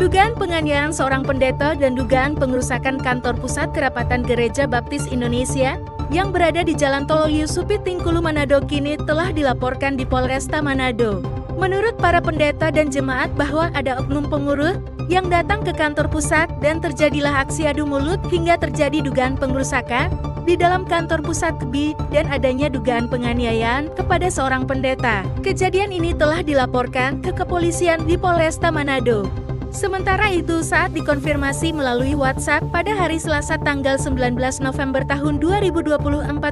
Dugaan penganiayaan seorang pendeta dan dugaan pengerusakan kantor pusat Kerapatan Gereja Baptis Indonesia yang berada di Jalan Tol Yusupit Tingkulu Manado kini telah dilaporkan di Polresta Manado. Menurut para pendeta dan jemaat bahwa ada oknum pengurus yang datang ke kantor pusat dan terjadilah aksi adu mulut hingga terjadi dugaan pengerusakan di dalam kantor pusat KB dan adanya dugaan penganiayaan kepada seorang pendeta. Kejadian ini telah dilaporkan ke kepolisian di Polresta Manado. Sementara itu, saat dikonfirmasi melalui WhatsApp pada hari Selasa tanggal 19 November tahun 2024,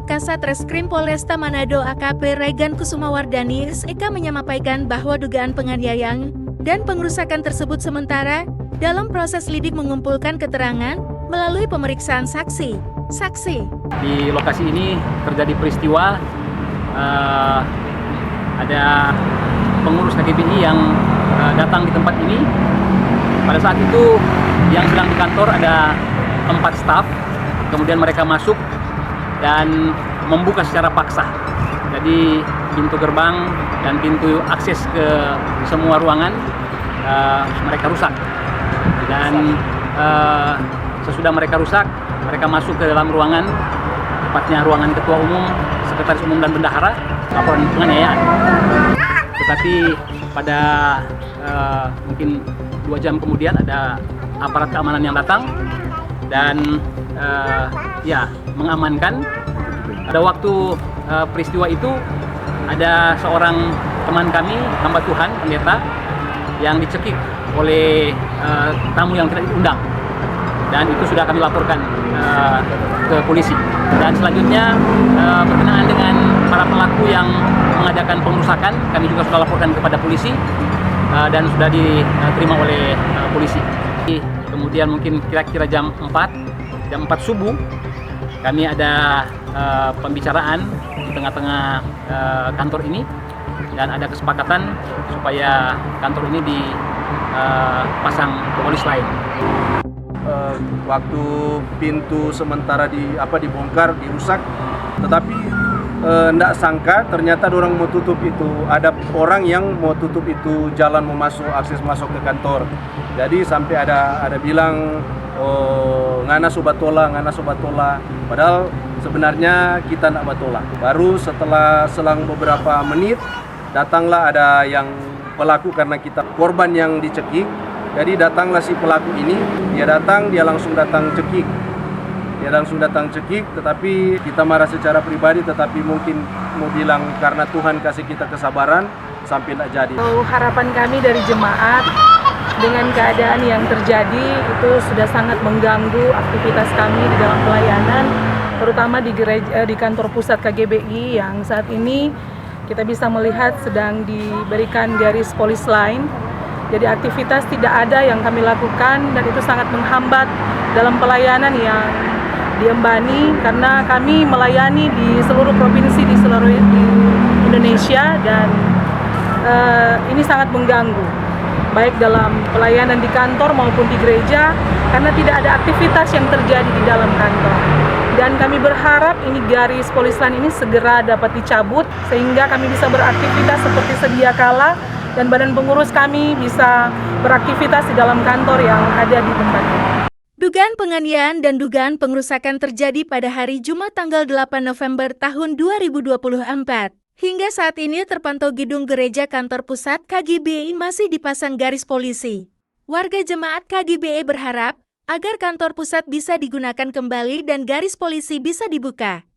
Kasat Reskrim Polresta Manado AKP Regan Kusumawardani SEK menyampaikan bahwa dugaan penganiayaan dan pengerusakan tersebut sementara dalam proses lidik mengumpulkan keterangan melalui pemeriksaan saksi. Di lokasi ini terjadi peristiwa ada pengurus KGBI yang datang di tempat ini. Pada saat itu yang sedang di kantor ada 4 staf, kemudian mereka masuk dan membuka secara paksa. Jadi pintu gerbang dan pintu akses ke semua ruangan mereka rusak. Dan sesudah mereka rusak, mereka masuk ke dalam ruangan, tepatnya ruangan Ketua Umum, Sekretaris Umum dan Bendahara, laporan penganiayaan. Tetapi pada mungkin 2 jam kemudian ada aparat keamanan yang datang dan mengamankan. Pada waktu peristiwa itu ada seorang teman kami, hamba Tuhan, pendeta, yang dicekik oleh tamu yang tidak diundang, dan itu sudah kami laporkan ke polisi. Dan selanjutnya berkenaan dengan para pelaku yang mengadakan pengerusakan, kami juga sudah laporkan kepada polisi dan sudah diterima oleh polisi. Kemudian mungkin kira-kira jam 4 subuh kami ada pembicaraan di tengah-tengah kantor ini, dan ada kesepakatan supaya kantor ini dipasang polis lain. Waktu pintu sementara dibongkar, dirusak, tetapi ndak sangka ternyata orang mau tutup itu, ada orang yang mau tutup itu jalan mau masuk, akses masuk ke kantor. Jadi sampai ada bilang, oh ngana subatola, padahal sebenarnya kita nak batola. Baru setelah selang beberapa menit datanglah ada yang pelaku, karena kita korban yang dicekik. Jadi datanglah si pelaku ini, dia langsung datang cekik. Tetapi kita marah secara pribadi, tetapi mungkin mau bilang karena Tuhan kasih kita kesabaran sampai tidak jadi. Harapan kami dari jemaat dengan keadaan yang terjadi itu sudah sangat mengganggu aktivitas kami di dalam pelayanan, terutama di gereja, di kantor pusat KGBI yang saat ini kita bisa melihat sedang diberikan garis polis lain. Jadi aktivitas tidak ada yang kami lakukan, dan itu sangat menghambat dalam pelayanan yang diembani, karena kami melayani di seluruh provinsi di seluruh Indonesia, dan ini sangat mengganggu baik dalam pelayanan di kantor maupun di gereja, karena tidak ada aktivitas yang terjadi di dalam kantor. Dan kami berharap ini garis polis lain ini segera dapat dicabut sehingga kami bisa beraktivitas seperti sedia kala, dan badan pengurus kami bisa beraktivitas di dalam kantor yang ada di tempat ini. Dugaan penganiayaan dan dugaan pengerusakan terjadi pada hari Jumat tanggal 8 November tahun 2024. Hingga saat ini terpantau gedung gereja kantor pusat KGBI masih dipasang garis polisi. Warga jemaat KGBI berharap agar kantor pusat bisa digunakan kembali dan garis polisi bisa dibuka.